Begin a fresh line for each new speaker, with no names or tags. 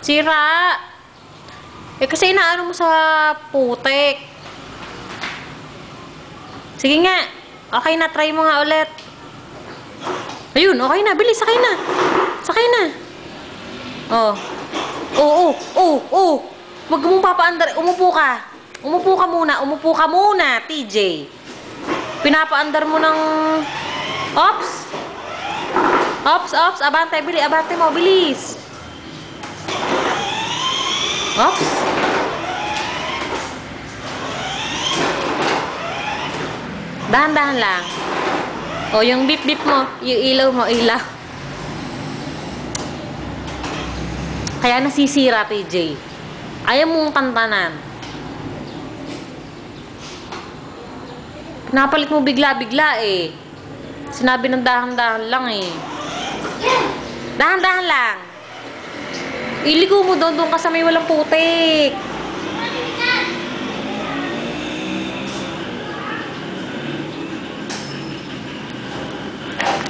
Sira. Eh, kasi inaano mo sa putik. Sige nga. Okay na, try mo nga ulit. Ayun, okay na. Bilis, sakay na. Sakay na. Oh. Oo, oo, oo. Huwag mong papaandar. Umupo ka. Umupo ka muna. Umupo ka muna, TJ. Pinapaandar mo ng... Ops. Ops, ops. Abante, bili. Abante mo. Bilis. Ops. Dahan-dahan lang. O, yung bip-bip mo. Yung ilaw mo, ilaw. Kaya nasisira, TJ. Ayaw mong tantanan. Pinapalit mo bigla-bigla eh. Sinabi ng dahan-dahan lang eh. Dahan-dahan lang. Iligo mo doon ka sa may walang putik.